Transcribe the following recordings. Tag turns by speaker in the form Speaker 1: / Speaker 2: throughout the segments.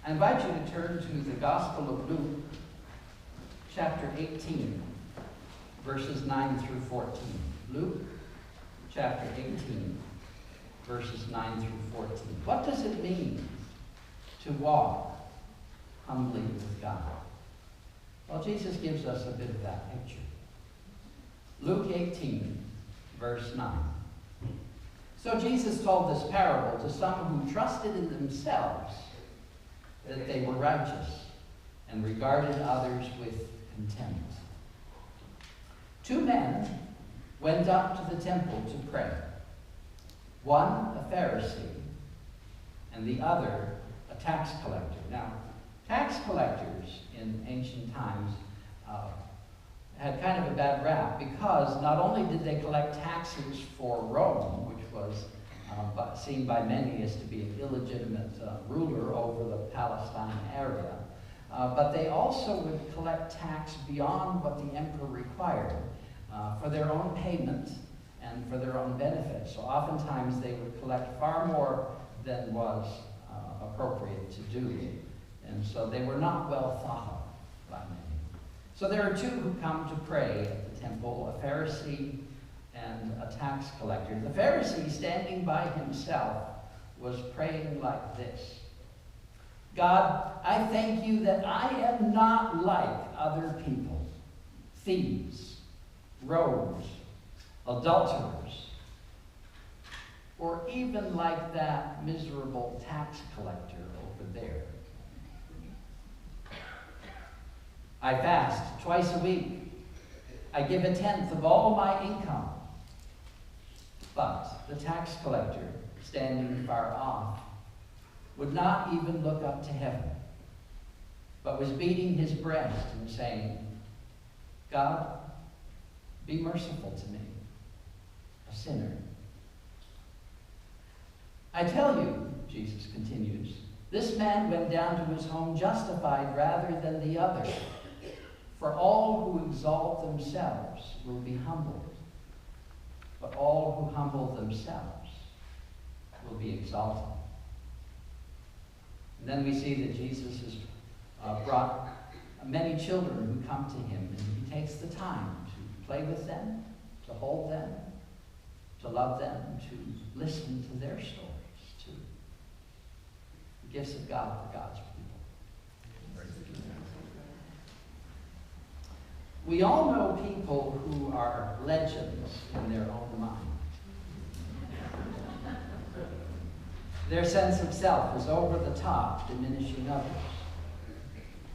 Speaker 1: I invite you to turn to the Gospel of Luke, chapter 18, verses 9 through 14. Luke, chapter 18, verses 9 through 14. What does it mean to walk humbly with God? Well, Jesus gives us a bit of that picture. Luke 18, verse 9. So Jesus told this parable to some who trusted in themselves that they were righteous and regarded others with contempt. Two men went up to the temple to pray. One a Pharisee and the other a tax collector. Now, tax collectors in ancient times had kind of a bad rap because not only did they collect taxes for Rome, which was seen by many as to be an illegitimate ruler over the Palestine area, but they also would collect tax beyond what the emperor required for their own payment and for their own benefit. So oftentimes they would collect far more than was appropriate to do. And so they were not well thought of by many. So there are two who come to pray at the temple, a Pharisee and a tax collector. The Pharisee, standing by himself, was praying like this: God, I thank you that I am not like other people, thieves, rogues, adulterers, or even like that miserable tax collector over there. I fast twice a week. I give 1/10 of all my income. But the tax collector, standing far off, would not even look up to heaven, but was beating his breast and saying, God, be merciful to me, a sinner. I tell you, Jesus continues, this man went down to his home justified rather than the other. For all who exalt themselves will be humbled, but all who humble themselves will be exalted. And then we see that Jesus has brought many children who come to him, and he takes the time to play with them, to hold them, to love them, to listen to their stories, to the gifts of God for God's people. We all know people who are legends in their own mind. Their sense of self is over the top, diminishing others.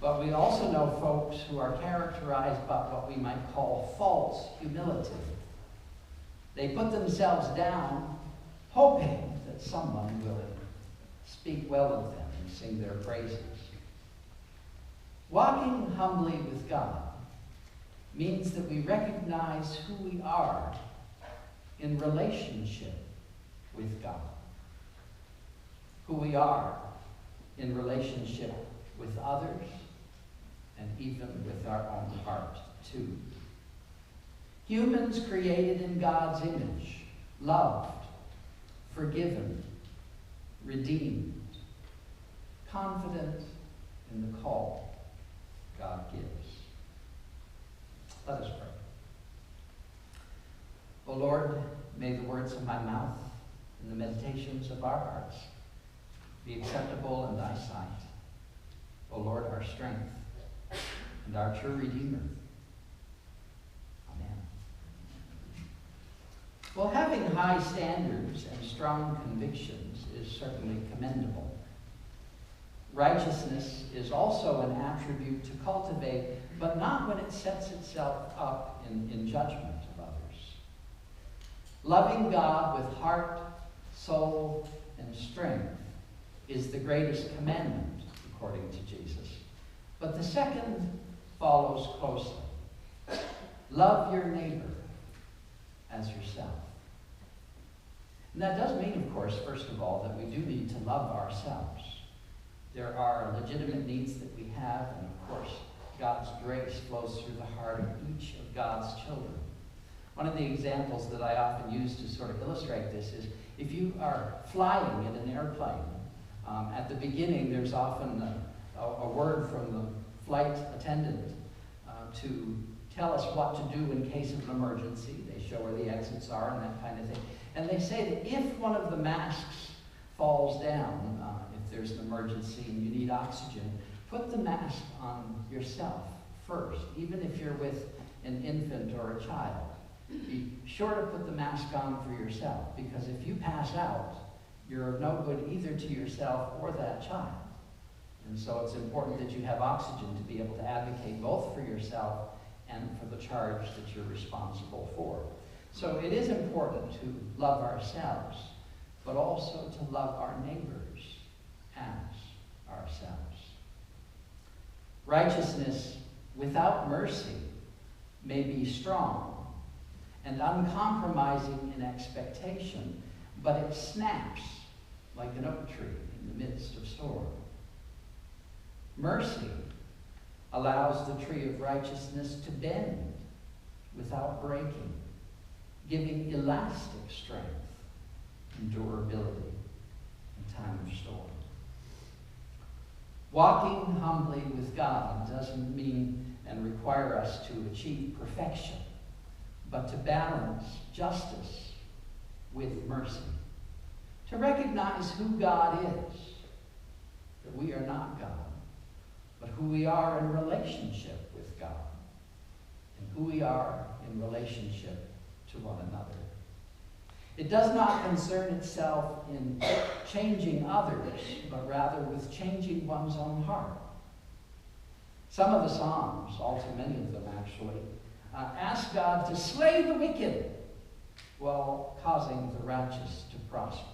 Speaker 1: But we also know folks who are characterized by what we might call false humility. They put themselves down, hoping that someone will speak well of them and sing their praises. Walking humbly with God means that we recognize who we are in relationship with God. Who we are in relationship with others, and even with our own heart, too. Humans created in God's image, loved, forgiven, redeemed, confident in the call God gives. Let us pray. O Lord, may the words of my mouth and the meditations of our hearts be acceptable in thy sight. O Lord, our strength and our true Redeemer. Amen. Well, having high standards and strong convictions is certainly commendable. Righteousness is also an attribute to cultivate, but not when it sets itself up in judgment of others. Loving God with heart, soul, and strength is the greatest commandment, according to Jesus. But the second follows closely. Love your neighbor as yourself. And that does mean, of course, first of all, that we do need to love ourselves. There are legitimate needs that we have, and of course, God's grace flows through the heart of each of God's children. One of the examples that I often use to sort of illustrate this is if you are flying in an airplane, At the beginning, there's often a word from the flight attendant to tell us what to do in case of an emergency. They show where the exits are and that kind of thing. And they say that if one of the masks falls down, if there's an emergency and you need oxygen, put the mask on yourself first, even if you're with an infant or a child. Be sure to put the mask on for yourself, because if you pass out, you're of no good either to yourself or that child. And so it's important that you have oxygen to be able to advocate both for yourself and for the charge that you're responsible for. So it is important to love ourselves, but also to love our neighbors as ourselves. Righteousness without mercy may be strong and uncompromising in expectation, but it snaps like an oak tree in the midst of storm. Mercy allows the tree of righteousness to bend without breaking, giving elastic strength and durability in time of storm. Walking humbly with God doesn't mean and require us to achieve perfection, but to balance justice with mercy. To recognize who God is, that we are not God, but who we are in relationship with God, and who we are in relationship to one another. It does not concern itself in changing others, but rather with changing one's own heart. Some of the Psalms, all too many of them actually, ask God to slay the wicked while causing the righteous to prosper.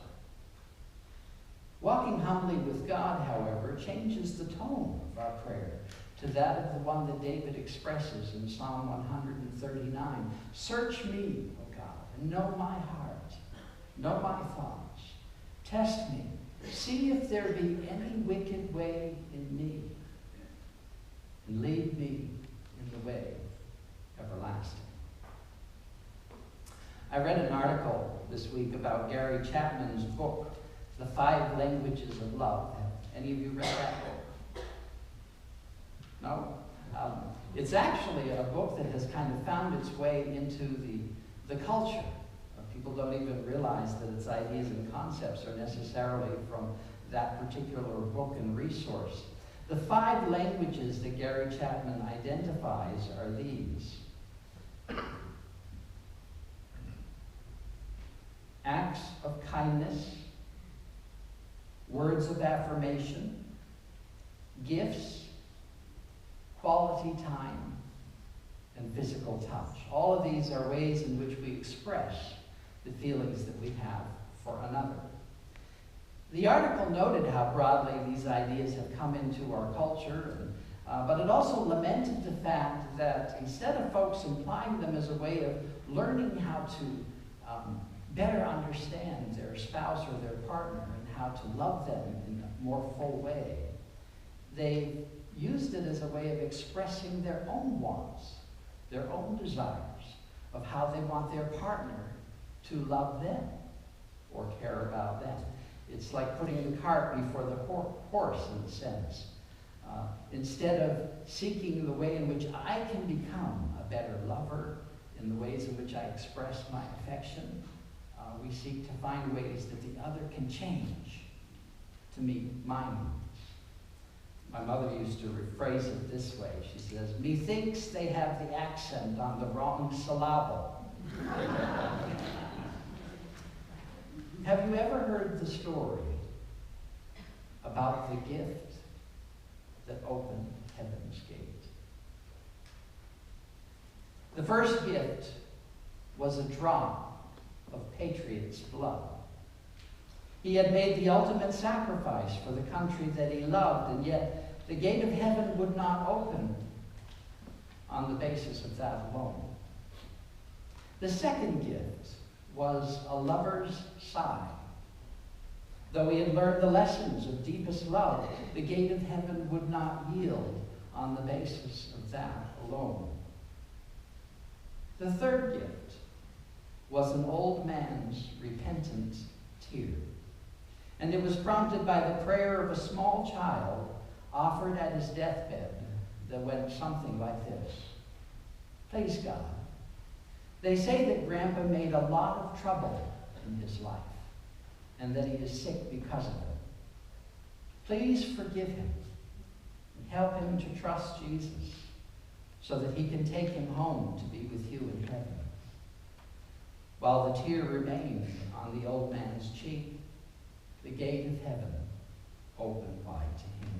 Speaker 1: Walking humbly with God, however, changes the tone of our prayer to that of the one that David expresses in Psalm 139. Search me, O God, and know my heart, know my thoughts. Test me, see if there be any wicked way in me, and lead me in the way everlasting. I read an article this week about Gary Chapman's book, The 5 Languages of Love. Have any of you read that book? No? It's actually a book that has kind of found its way into the culture. People don't even realize that its ideas and concepts are necessarily from that particular book and resource. The 5 languages that Gary Chapman identifies are these: acts of kindness, words of affirmation, gifts, quality time, and physical touch. All of these are ways in which we express the feelings that we have for another. The article noted how broadly these ideas have come into our culture, but it also lamented the fact that instead of folks implying them as a way of learning how to better understand their spouse or their partner and how to love them in a more full way, they used it as a way of expressing their own wants, their own desires of how they want their partner to love them or care about them. It's like putting the cart before the horse, in a sense. Instead of seeking the way in which I can become a better lover, in the ways in which I express my affection, we seek to find ways that the other can change to meet my needs. My mother used to rephrase it this way. She says, "Methinks they have the accent on the wrong syllable." Have you ever heard the story about the gift that opened heaven's gate? The first gift was a drop of patriot's blood. He had made the ultimate sacrifice for the country that he loved, and yet the gate of heaven would not open on the basis of that alone. The second gift was a lover's sigh. Though he had learned the lessons of deepest love, the gate of heaven would not yield on the basis of that alone. The third gift was an old man's repentant tear. And it was prompted by the prayer of a small child offered at his deathbed that went something like this. Please, God, they say that Grandpa made a lot of trouble in his life and that he is sick because of it. Please forgive him and help him to trust Jesus so that he can take him home to be with you in heaven. While the tear remained on the old man's cheek, the gate of heaven opened wide to him.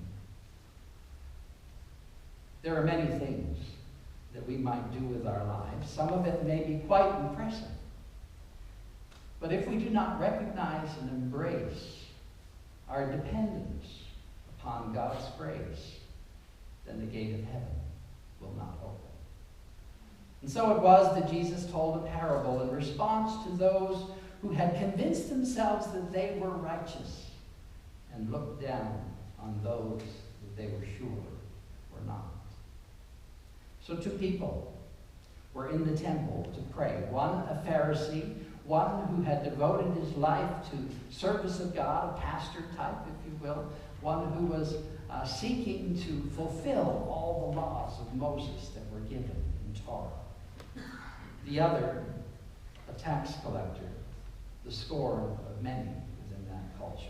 Speaker 1: There are many things that we might do with our lives. Some of it may be quite impressive. But if we do not recognize and embrace our dependence upon God's grace, then the gate of heaven will not open. And so it was that Jesus told a parable in response to those who had convinced themselves that they were righteous and looked down on those that they were sure were not. So two people were in the temple to pray. One a Pharisee, one who had devoted his life to service of God, a pastor type, if you will, one who was seeking to fulfill all the laws of Moses that were given in Torah. The other, a tax collector, the scorn of many within that culture.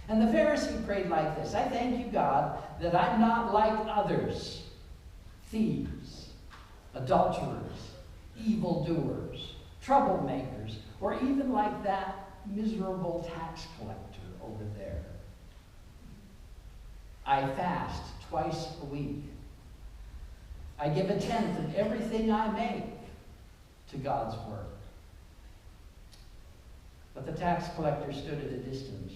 Speaker 1: And the Pharisee prayed like this: I thank you, God, that I'm not like others, thieves, adulterers, evildoers, troublemakers, or even like that miserable tax collector over there. I fast twice a week. I give a tenth of everything I make to God's work. But the tax collector stood at a distance,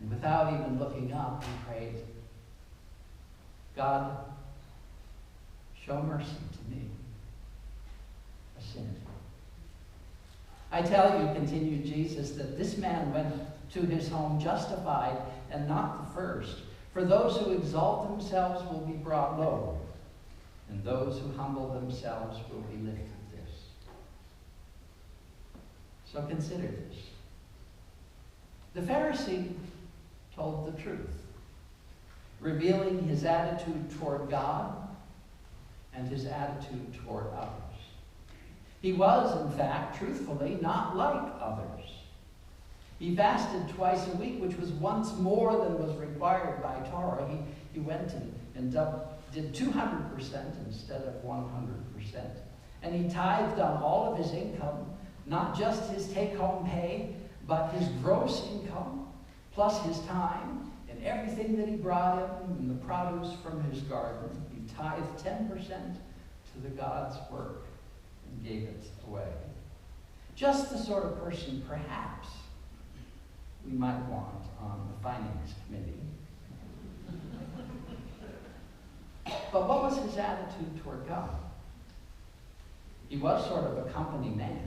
Speaker 1: and without even looking up, he prayed, God, show mercy to me, a sinner. I tell you, continued Jesus, that this man went to his home justified and not the first. For those who exalt themselves will be brought low, and those who humble themselves will be lifted. So consider this. The Pharisee told the truth, revealing his attitude toward God and his attitude toward others. He was, in fact, truthfully, not like others. He fasted twice a week, which was once more than was required by Torah. He went and did 200% instead of 100%. And he tithed on all of his income, not just his take-home pay, but his gross income, plus his time, and everything that he brought in, and the produce from his garden. He tithed 10% to the God's work and gave it away. Just the sort of person, perhaps, we might want on the finance committee. But what was his attitude toward God? He was sort of a company man,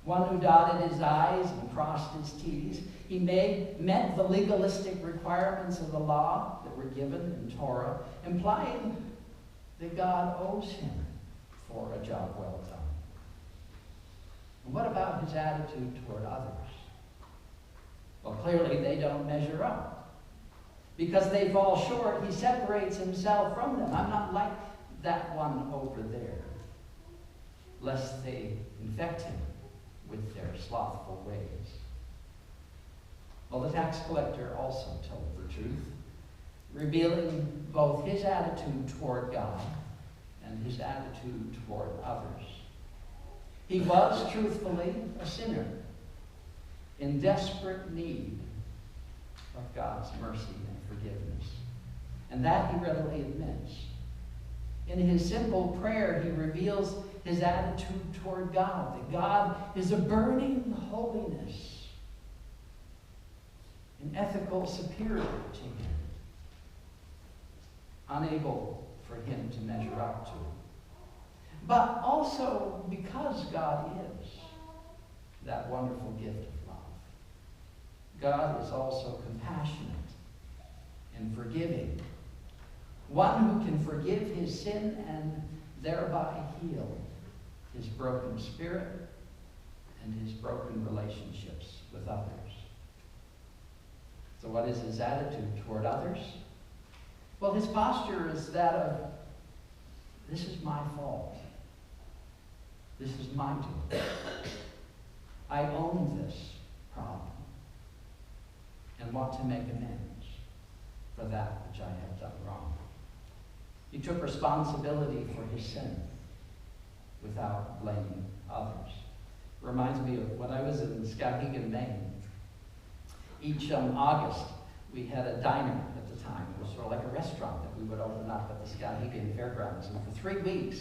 Speaker 1: one who dotted his I's and crossed his T's. He met the legalistic requirements of the law that were given in Torah, implying that God owes him for a job well done. And what about his attitude toward others? Well, clearly they don't measure up. Because they fall short, he separates himself from them. I'm not like that one over there, lest they infect him with their slothful ways. Well, the tax collector also told the truth, revealing both his attitude toward God and his attitude toward others. He was, truthfully, a sinner in desperate need of God's mercy and forgiveness. And that he readily admits. In his simple prayer, he reveals his attitude toward God, that God is a burning holiness, an ethical superior to him, unable for him to measure up to. But also because God is that wonderful gift of love. God is also compassionate and forgiving, one who can forgive his sin and thereby heal his broken spirit and his broken relationships with others. So what is his attitude toward others? Well, his posture is that of, this is my fault. This is my doing. I own this problem and want to make amends for that which I have done wrong. He took responsibility for his sin without blaming others. Reminds me of when I was in Skowhegan, Maine. Each August, we had a diner at the time. It was sort of like a restaurant that we would open up at the Skowhegan Fairgrounds. And for 3 weeks,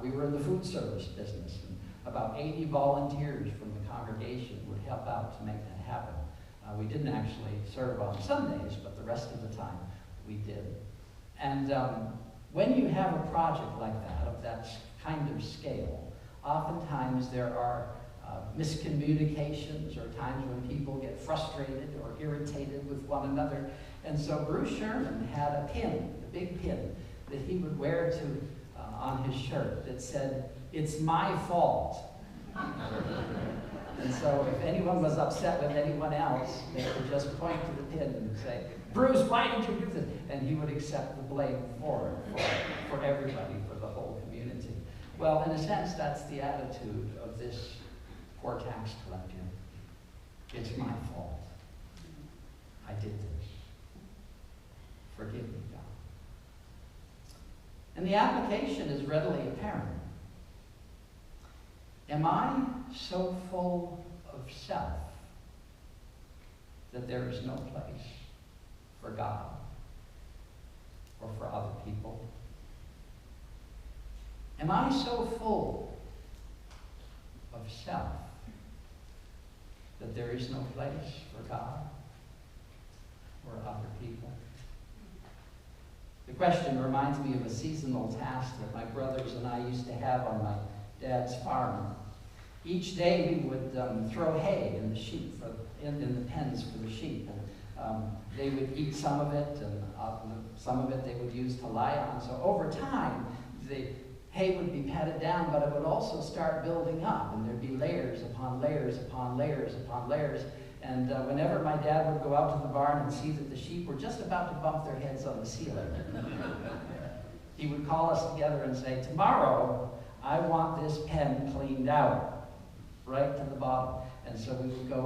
Speaker 1: we were in the food service business. And about 80 volunteers from the congregation would help out to make that happen. We didn't actually serve on Sundays, but the rest of the time we did. And when you have a project like that, of that kind of scale, oftentimes there are miscommunications or times when people get frustrated or irritated with one another. And so Bruce Sherman had a pin, a big pin, that he would wear on his shirt that said, "It's my fault." And so if anyone was upset with anyone else, they would just point to the pin and say, "Bruce, why did you do this?" And he would accept the blame for everybody, for the whole community. Well, in a sense, that's the attitude of this poor tax collector. It's my fault. I did this. Forgive me, God. And the application is readily apparent. Am I so full of self that there is no place for God or for other people? Am I so full of self that there is no place for God or other people? The question reminds me of a seasonal task that my brothers and I used to have on my dad's farm. Each day we would throw hay in the sheep, in the pens for the sheep. And they would eat some of it, and some of it they would use to lie on. So over time, the hay would be patted down, but it would also start building up, and there'd be layers upon layers upon layers upon layers. And whenever my dad would go out to the barn and see that the sheep were just about to bump their heads on the ceiling, he would call us together and say, "Tomorrow, I want this pen cleaned out, right to the bottom." And so we would go